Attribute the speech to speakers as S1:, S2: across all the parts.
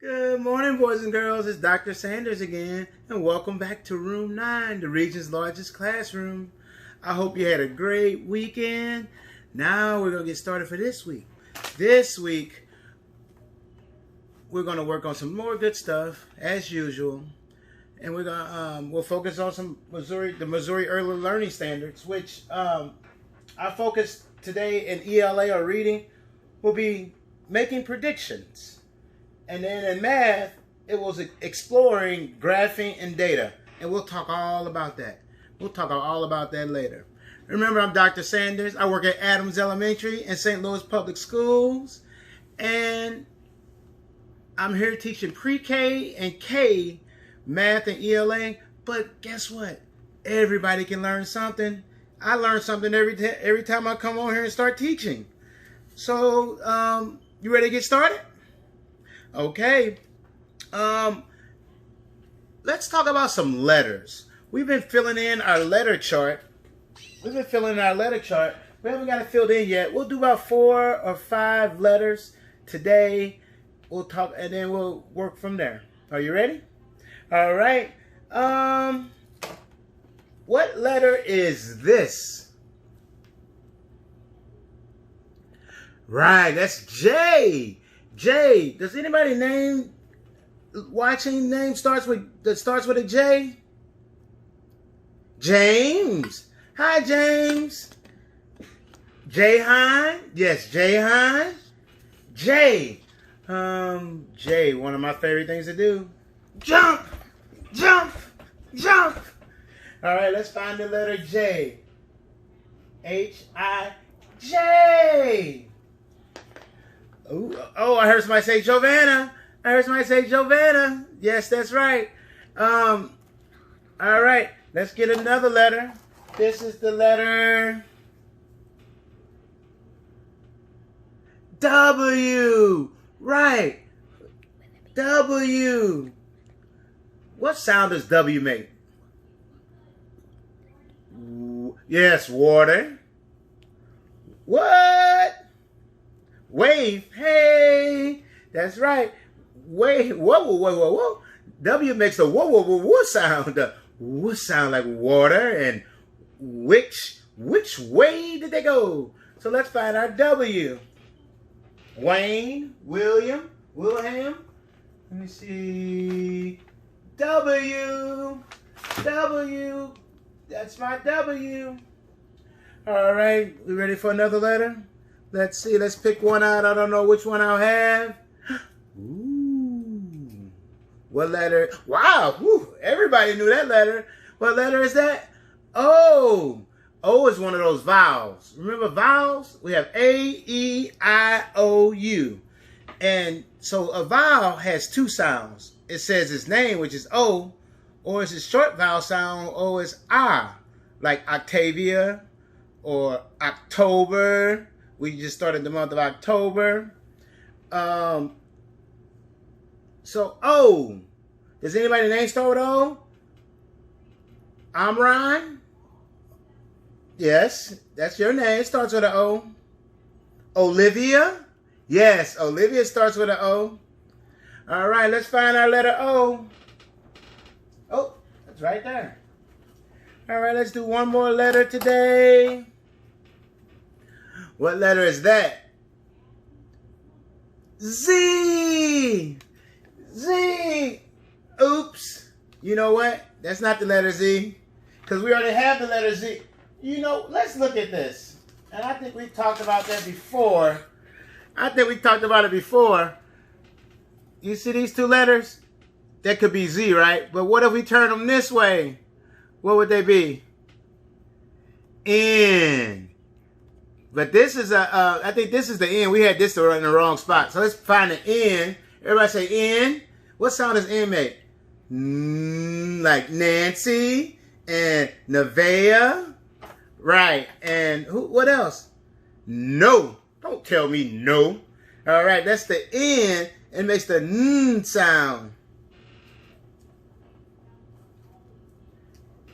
S1: Good morning, boys and girls. It's Dr. Sanders again, and welcome back to Room 9, the region's largest classroom. I hope you had a great weekend. Now we're going to get started for this week. This week, we're going to work on some more good stuff, as usual. And we'll focus on the Missouri Early Learning Standards, which our focus today in ELA or reading will be making predictions. And then in math, it was exploring graphing and data. And we'll talk all about that. We'll talk all about that later. Remember, I'm Dr. Sanders. I work at Adams Elementary in St. Louis Public Schools. And I'm here teaching pre-K and K math and ELA. But guess what? Everybody can learn something. I learn something every time I come on here and start teaching. So, you ready to get started? Okay, let's talk about some letters. We've been filling in our letter chart. We haven't got it filled in yet. We'll do about 4 or 5 letters today. We'll talk and then we'll work from there. Are you ready? All right. What letter is this? Right, that's J. J. Does anybody name starts with a J? James. Hi, James. Jahan. Yes, Jahan. J. J. One of my favorite things to do. Jump, jump, jump. All right, let's find the letter J. H-I-J. Oh, I heard somebody say Jovanna. Yes, that's right. All right, let's get another letter. This is the letter W. Right. W. What sound does W make? Yes, water. What? Wave. Hey, that's right. Wave. Whoa. W makes a whoa sound. Whoa sound like water. And which way did they go? So let's find our W. Wayne, William. Let me see. W. That's my W. All right, we ready for another letter? Let's see. Let's pick one out. I don't know which one I'll have. Ooh. What letter? Wow. Woo. Everybody knew that letter. What letter is that? O. O is one of those vowels. Remember vowels? We have A, E, I, O, U. And so a vowel has 2 sounds. It says its name, which is O, or it's a short vowel sound, O is I. Like Octavia or October. We just started the month of October. So O. Does anybody's name start with O? Amron? Yes, that's your name. It starts with an O. Olivia? Yes, Olivia starts with an O. All right, let's find our letter O. Oh, that's right there. All right, let's do one more letter today. What letter is that? Z. Z. Oops. You know what? That's not the letter Z. Because we already have the letter Z. You know, let's look at this. And I think we've talked about that before. You see these 2 letters? That could be Z, right? But what if we turn them this way? What would they be? N. But this is I think this is the N. We had this in the wrong spot. So let's find the N. Everybody say N. What sound does N make? Like Nancy and Nevaeh. Right. And what else? No. Don't tell me no. All right. That's the N. It makes the N sound.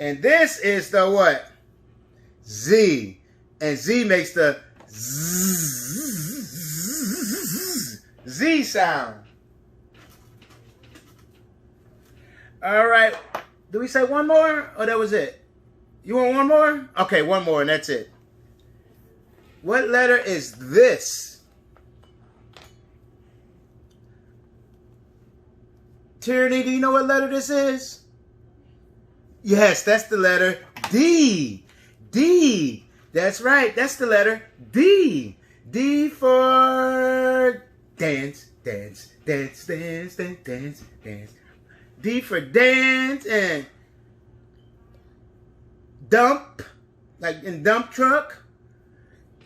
S1: And this is the what? Z. And Z makes the Z sound. All right. Do we say one more? Or that was it? You want one more? Okay, one more and that's it. What letter is this? Tyranny, do you know what letter this is? Yes, that's the letter D. D. That's right. That's the letter D. D for dance, dance, dance, dance, dance, dance, dance. D for dance and dump, like in dump truck.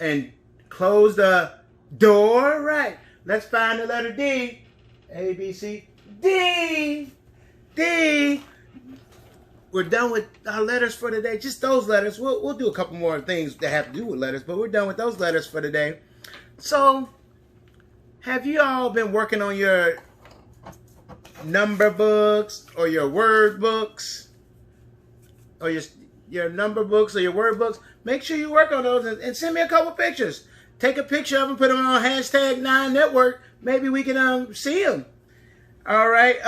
S1: And close the door. Right. Let's find the letter D. A, B, C, D. D. We're done with our letters for today. Just those letters. We'll do a couple more things that have to do with letters, but we're done with those letters for today. So, have you all been working on your number books or your word books? Or your number books or your word books? Make sure you work on those and send me a couple pictures. Take a picture of them, put them on #9Network. Maybe we can see them. All right.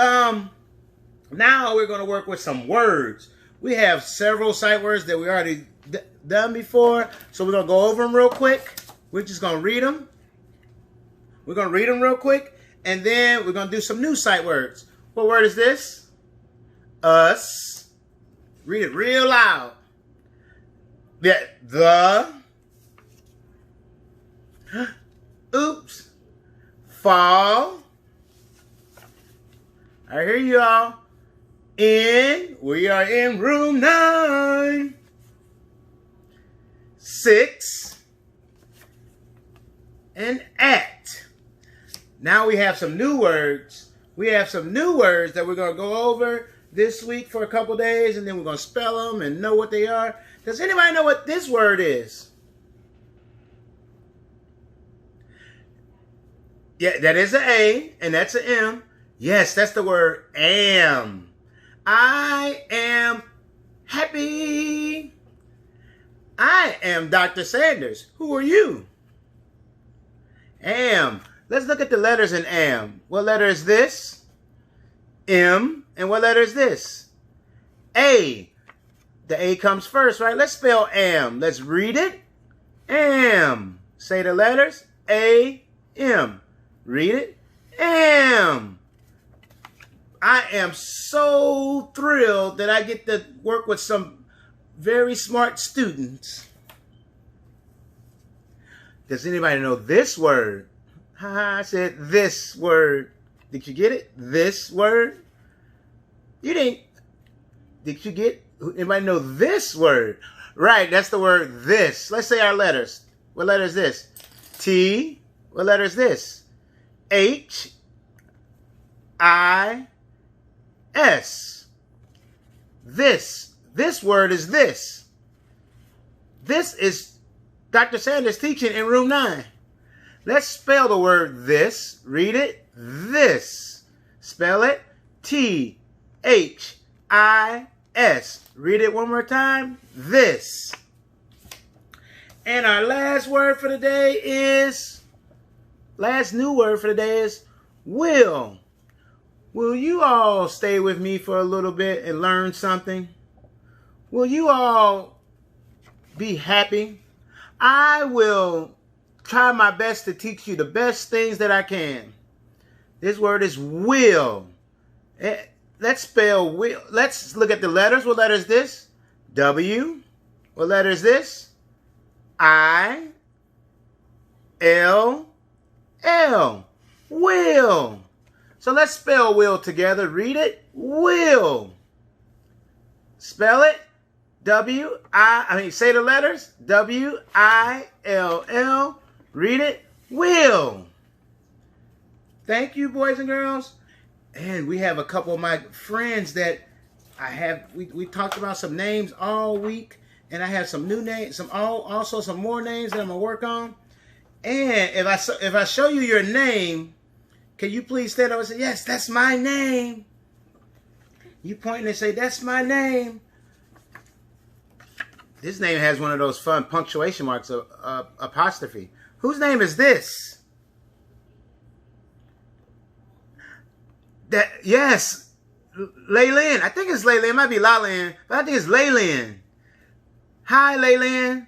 S1: Now we're going to work with some words. We have several sight words that we already done before. So we're going to go over them real quick. We're just going to read them. We're going to read them real quick. And then we're going to do some new sight words. What word is this? Us. Read it real loud. Yeah, the. Oops. Fall. I hear you all. We are in room 9. 6. And at. Now we have some new words. We have some new words that we're going to go over this week for a couple days, and then we're going to spell them and know what they are. Does anybody know what this word is? Yeah, that is an A, and that's an M. Yes, that's the word am. I am happy. I am Dr. Sanders. Who are you? Am. Let's look at the letters in am. What letter is this? M. And what letter is this? A. The A comes first, right? Let's spell am. Let's read it. Am. Say the letters. A-M. Read it. Am. I am so thrilled that I get to work with some very smart students. Does anybody know this word? I said this word. Did you get it? This word? You didn't. Did you get? Anybody know this word? Right, that's the word this. Let's say our letters. What letter is this? T. What letter is this? H. I. S. This. This word is this. This is Dr. Sanders teaching in room 9. Let's spell the word this. Read it. This. Spell it. T-H-I-S. Read it one more time. This. And our last word for the day is, last new word for the day is will. Will you all stay with me for a little bit and learn something? Will you all be happy? I will try my best to teach you the best things that I can. This word is will. Let's spell will. Let's look at the letters. What letter is this? W. What letter is this? I. L. L. Will. So let's spell will together. Read it. Will. Spell it. Say the letters. W-I-L-L. Read it. Will. Thank you, boys and girls. And we have a couple of my friends that I have. We talked about some names all week. And I have some new names, also some more names that I'm going to work on. And if I show you your name, can you please stand up and say, yes, that's my name? You point and say, that's my name. This name has one of those fun punctuation marks, apostrophe. Whose name is this? Yes, Laylin. I think it's Laylin. It might be Lalin, but I think it's Laylin. Hi, Laylin.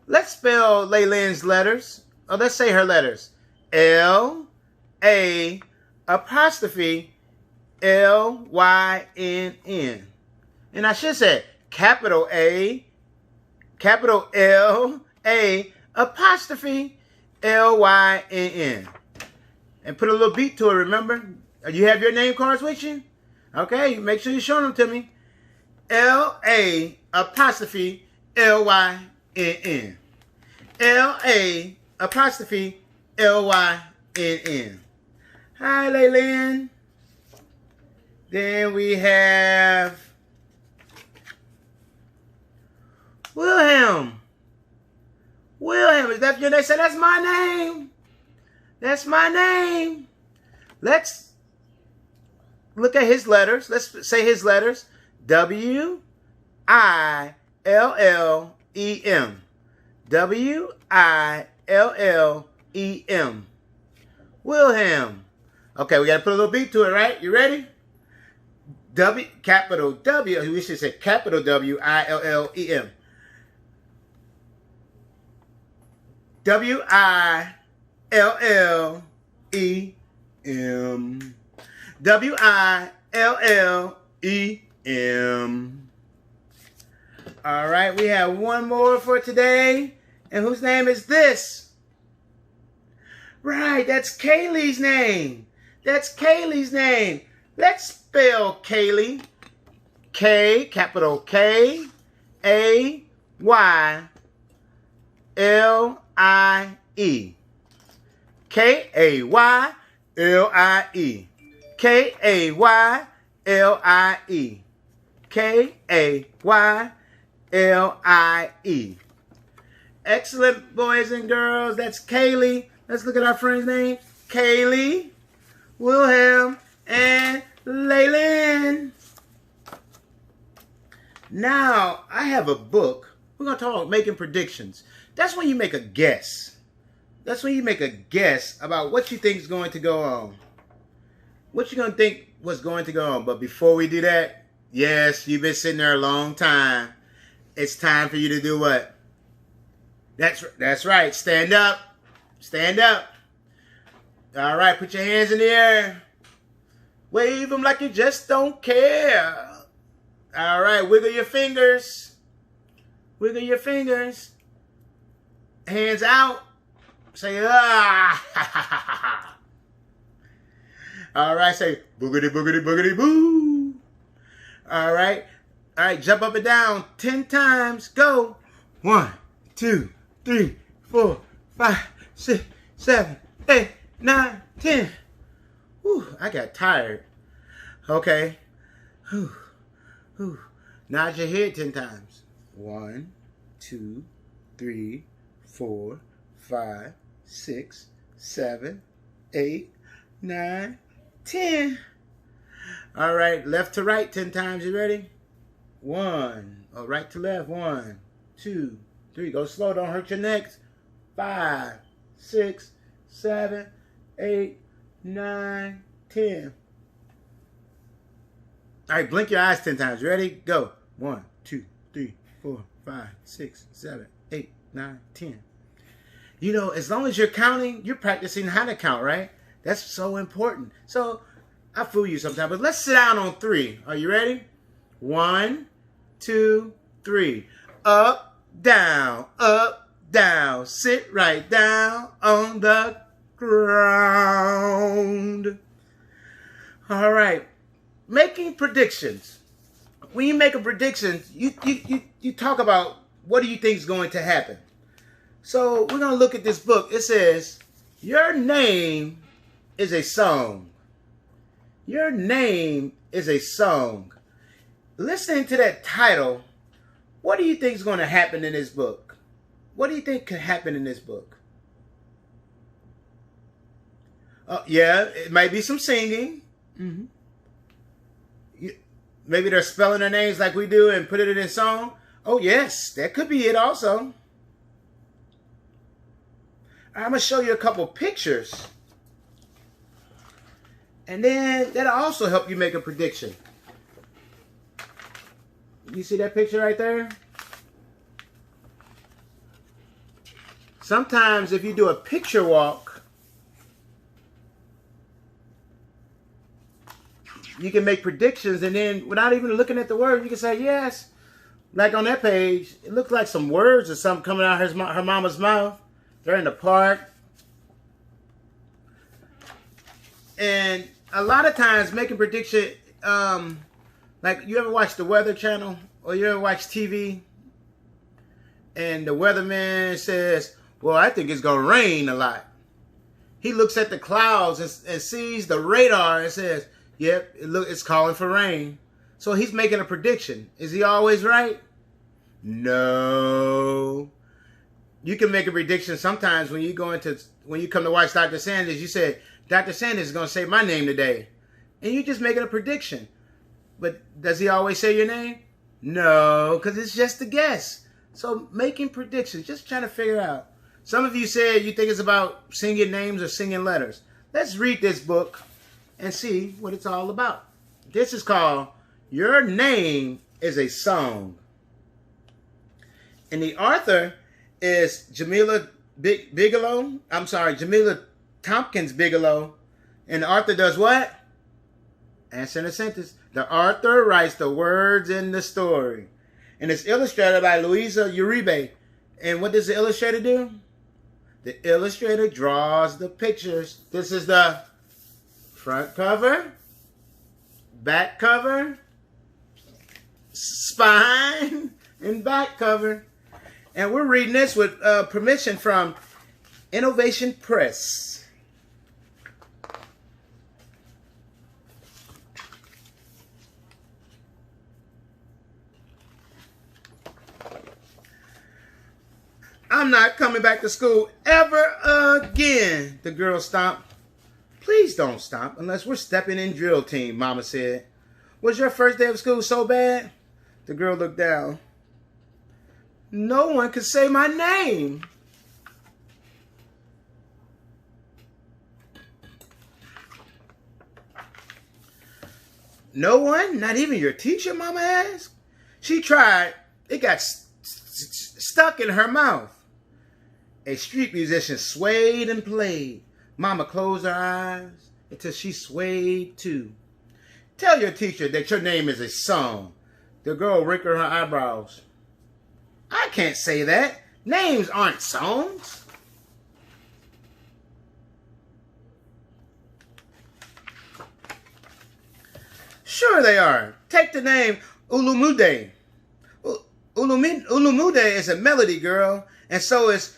S1: Let's spell Laylin's letters. Oh, let's say her letters. L-A apostrophe L-Y-N-N. And I should say capital A, capital L-A apostrophe L-Y-N-N. And put a little beat to it, remember? You have your name cards with you? Okay, make sure you show them to me. L-A apostrophe L-Y-N-N. L-A apostrophe L-Y-N-N. Hi, Laylin. Then we have Wilhelm. Wilhelm, is that your name? Say, that's my name. That's my name. Let's look at his letters. Let's say his letters. W-I-L-L-E-M. W-I-L-L-E-M. Wilhelm. Okay, we got to put a little beat to it, right? You ready? W, capital W. We should say capital W-I-L-L-E-M. W-I-L-L-E-M. W-I-L-L-E-M. All right, we have one more for today. And whose name is this? Right, that's Kaylee's name. That's Kaylee's name. Let's spell Kaylee. K, capital K, A-Y-L-I-E. K-A-Y-L-I-E. K-A-Y-L-I-E. K-A-Y-L-I-E. Excellent, boys and girls. That's Kaylee. Let's look at our friend's name. Kaylee, Wilhelm, and Laylin. Now, I have a book. We're going to talk about making predictions. That's when you make a guess. That's when you make a guess about what you think is going to go on. What you're going to think was going to go on. But before we do that, yes, you've been sitting there a long time. It's time for you to do what? That's right. Stand up. Stand up. All right. Put your hands in the air. Wave them like you just don't care. All right. Wiggle your fingers. Wiggle your fingers. Hands out. Say, ah. All right. Say, boogity, boogity, boogity, boo. All right. All right. Jump up and down 10 times. Go. 1, 2, 3, 4, 5, 6, 7, 8, 9, 10. Whew, I got tired. Okay. Whew, whew. Nod your head 10 times. 1, 2, 3, 4, 5, 6, 7, 8, 9, 10. All right, left to right 10 times. You ready? 1. Oh, right to left. 1, 2, 3. Go slow. Don't hurt your neck. 5, 6, 7, 8, 9, 10. All right, blink your eyes 10 times. Ready? Go. 1, 2, 3, 4, 5, 6, 7, 8, 9, 10. You know, as long as you're counting, you're practicing how to count, right? That's so important. So, I fool you sometimes, but let's sit down on 3. Are you ready? 1, 2, 3. Up, down, up, down. Sit right down on the ground. All right. Making predictions. When you make a prediction, you talk about what do you think is going to happen. So we're going to look at this book. It says, your name is a song. Your name is a song. Listening to that title, what do you think is going to happen in this book? What do you think could happen in this book? Yeah, it might be some singing. Mm-hmm. Maybe they're spelling their names like we do and put it in a song. Oh, yes, that could be it also. I'm going to show you a couple pictures. And then that'll also help you make a prediction. You see that picture right there? Sometimes if you do a picture walk, you can make predictions, and then without even looking at the word, you can say yes. Like on that page, it looked like some words or something coming out of her mama's mouth. They're in the park. And a lot of times making prediction, like you ever watch the Weather Channel or you ever watch TV and the weatherman says, well, I think it's going to rain a lot. He looks at the clouds and sees the radar and says, yep, it's calling for rain. So he's making a prediction. Is he always right? No. You can make a prediction sometimes when you come to watch Dr. Sanders, you say, Dr. Sanders is going to say my name today. And you're just making a prediction. But does he always say your name? No, because it's just a guess. So making predictions, just trying to figure out. Some of you said you think it's about singing names or singing letters. Let's read this book and see what it's all about. This is called Your Name is a Song. And the author is Jamila Tompkins Bigelow. And the author does what? Answer in a sentence. The author writes the words in the story. And it's illustrated by Louisa Uribe. And what does the illustrator do? The illustrator draws the pictures. This is the front cover, back cover, spine, and back cover. And we're reading this with permission from Innovation Press. I'm not coming back to school ever again, the girl stomped. Please don't stomp unless we're stepping in drill team, Mama said. Was your first day of school so bad? The girl looked down. No one could say my name. No one? Not even your teacher, Mama asked. She tried. It got stuck in her mouth. A street musician swayed and played. Mama closed her eyes until she swayed too. Tell your teacher that your name is a song. The girl wrinkled her eyebrows. I can't say that. Names aren't songs. Sure they are. Take the name Ulumude. Ulumude is a melody, girl, and so is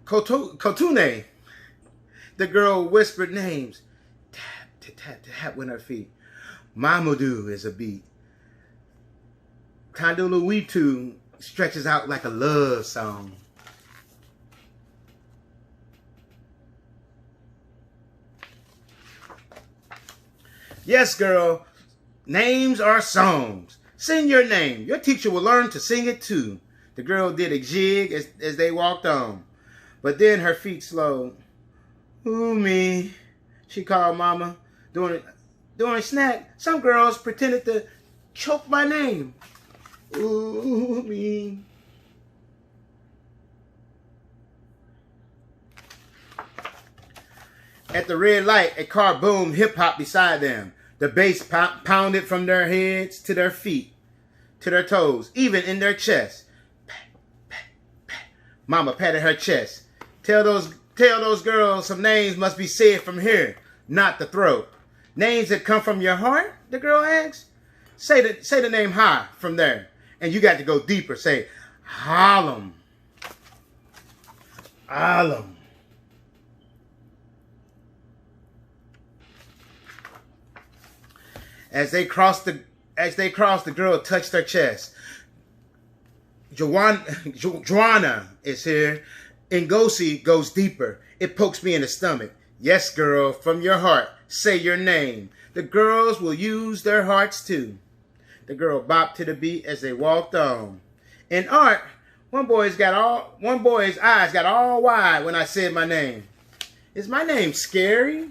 S1: Kotune. The girl whispered names. Tap, tap, tap, tap with her feet. Mamadou is a beat. Kanduluwitu stretches out like a love song. Yes, girl, names are songs. Sing your name. Your teacher will learn to sing it too. The girl did a jig as they walked on. But then her feet slowed. Ooh, me, she called Mama. During a snack, some girls pretended to choke my name. Ooh, me. At the red light, a car boomed hip-hop beside them. The bass pounded from their heads to their feet, to their toes, even in their chest. Pat, pat, pat. Mama patted her chest. Tell those girls some names must be said from here, not the throat. Names that come from your heart, the girl asked. Say the name high from there. And you got to go deeper. Say, Harlem. Harlem. As they crossed, the girl touched her chest. Joanna is here. Ngozi goes deeper. It pokes me in the stomach. Yes, girl, from your heart, say your name. The girls will use their hearts too. The girl bopped to the beat as they walked on. In art, one boy's eyes got all wide when I said my name. Is my name scary?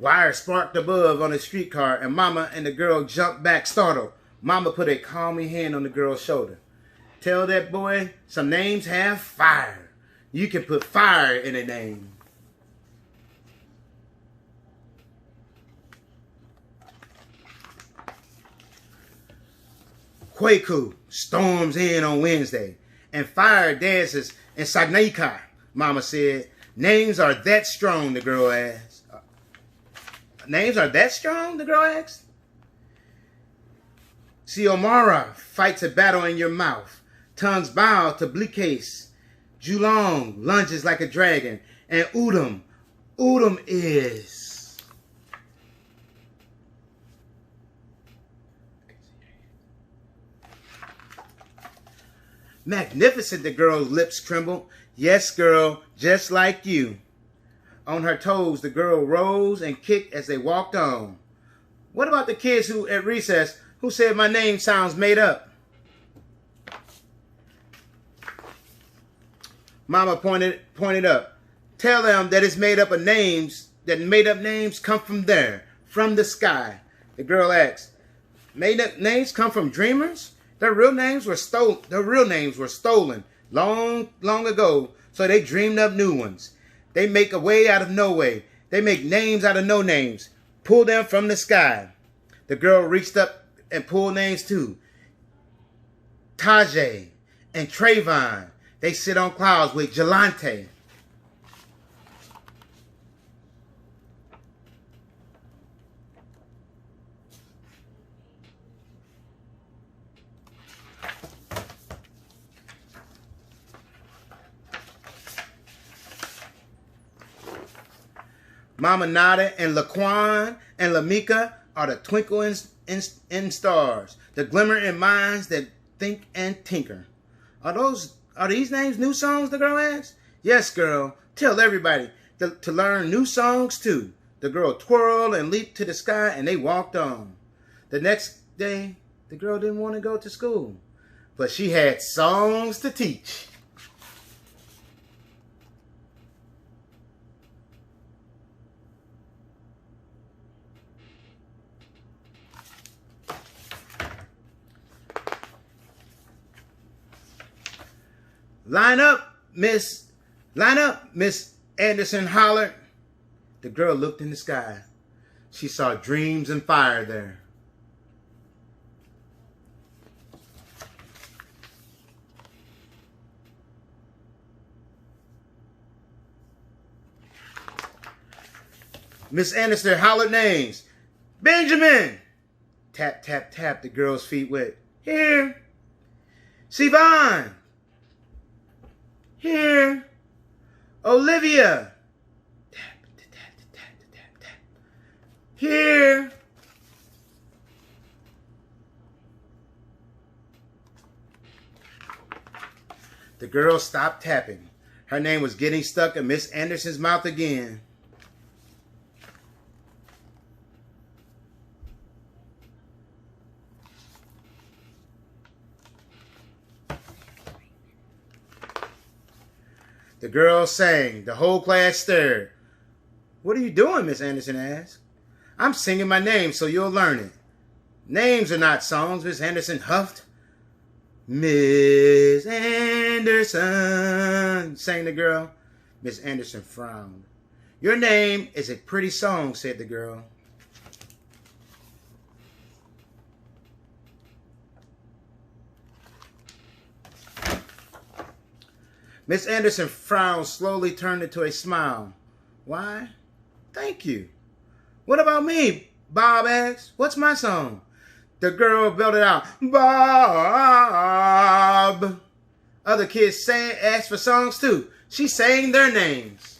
S1: Wire sparked above on a streetcar, and Mama and the girl jumped back, startled. Mama put a calming hand on the girl's shoulder. Tell that boy some names have fire. You can put fire in a name. Kwaku storms in on Wednesday, and fire dances in Sagnaika, Mama said. Names are that strong, the girl asked. Names are that strong, the girl asked. Siomara fights a battle in your mouth. Tongues bow to Bleakcase. Julong lunges like a dragon. And Udum is... Magnificent, the girl's lips trembled. Yes, girl, just like you. On her toes, the girl rose and kicked as they walked on. What about the kids who, at recess, who said my name sounds made up? Mama pointed up. Tell them that it's made up of names, that made up names come from there, from the sky. The girl asked, made up names come from dreamers? Their real names were stolen long ago, so they dreamed up new ones. They make a way out of no way. They make names out of no names. Pull them from the sky. The girl reached up and pulled names too. Tajay and Trayvon. They sit on clouds with Jelante. Mama nodded, and Laquan and Lamika are the twinkle in stars, the glimmer in minds that think and tinker. Are these names new songs, the girl asked? Yes, girl. Tell everybody to learn new songs too. The girl twirled and leaped to the sky, and they walked on. The next day, the girl didn't want to go to school, but she had songs to teach. Line up, Miss Anderson hollered. The girl looked in the sky. She saw dreams and fire there. Miss Anderson hollered names. Benjamin! Tap, tap, tap, the girl's feet went. Here. Sivan! Here. Olivia. Tap, tap, tap, tap, tap, tap. Here. The girl stopped tapping. Her name was getting stuck in Miss Anderson's mouth again. The girl sang. The whole class stared. What are you doing, Miss Anderson asked. I'm singing my name so you'll learn it. Names are not songs, Miss Anderson huffed. Miss Anderson, sang the girl. Miss Anderson frowned. Your name is a pretty song, said the girl. Miss Anderson frowned, slowly turned into a smile. Why? Thank you. What about me? Bob asked. What's my song? The girl belted out, Bob. Other kids asked for songs too. She sang their names.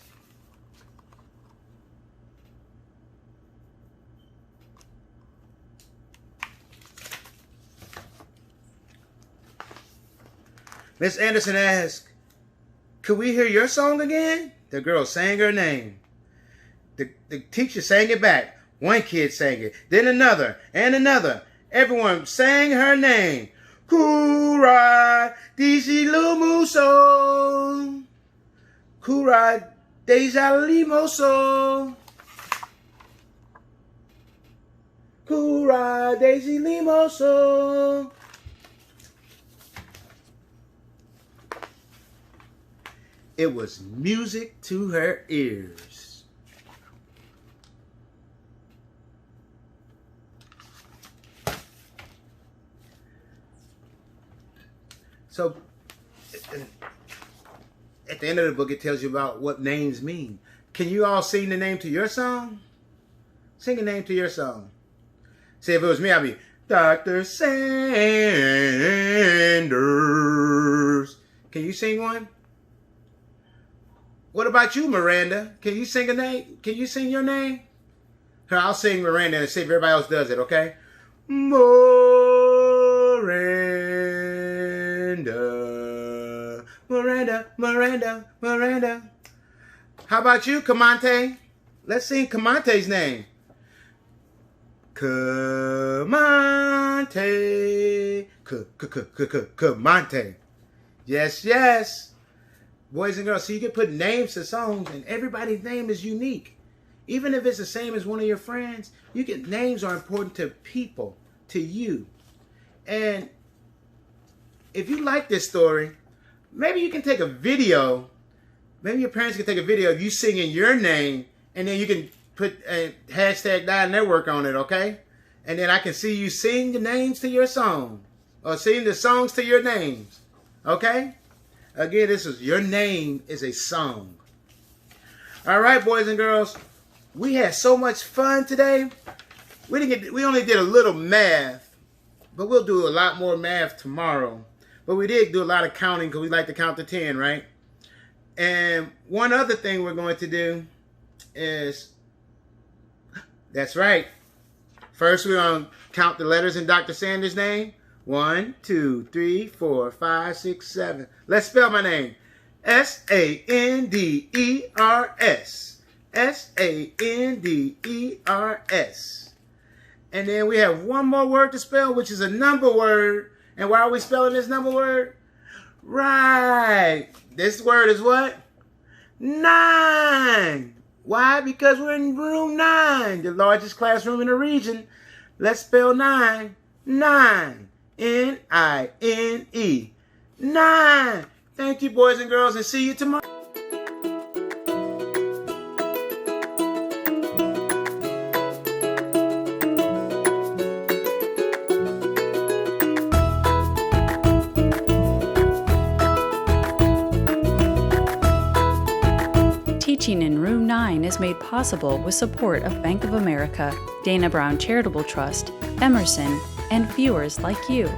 S1: Miss Anderson asked, could we hear your song again? The girl sang her name. The teacher sang it back. One kid sang it, then another, and another. Everyone sang her name. Kurai Disi Lumuso. Kurai Deja Limoso. Cura Daisy Limoso. It was music to her ears. So, at the end of the book, it tells you about what names mean. Can you all sing the name to your song? Sing a name to your song. Say, if it was me, I'd be Dr. Sanders. Can you sing one? What about you, Miranda? Can you sing a name? Can you sing your name? Here, I'll sing Miranda and see if everybody else does it, okay? Miranda. Miranda, Miranda, Miranda. How about you, Kamante? Let's sing Kamante's name. Kamante. Kamante. Yes, yes. Boys and girls, so you can put names to songs, and everybody's name is unique. Even if it's the same as one of your friends, names are important to people, to you. And if you like this story, maybe you can take a video. Maybe your parents can take a video of you singing your name, and then you can put a hashtag Dial Network on it, okay? And then I can see you sing the names to your song, or sing the songs to your names, okay? Again, your name is a song. All right, boys and girls, we had so much fun today. We only did a little math, but we'll do a lot more math tomorrow. But we did do a lot of counting because we like to count to 10, right? And one other thing we're going to do is, that's right. First, we're going to count the letters in Dr. Sanders' name. 1, 2, 3, 4, 5, 6, 7. Let's spell my name. S-A-N-D-E-R-S. S-A-N-D-E-R-S. And then we have one more word to spell, which is a number word. And why are we spelling this number word? Right. This word is what? 9. Why? Because we're in room 9, the largest classroom in the region. Let's spell 9. 9. N-I-N-E. 9. Thank you, boys and girls, and see you tomorrow.
S2: Teaching in Room 9 is made possible with support of Bank of America, Dana Brown Charitable Trust, Emerson, and viewers like you.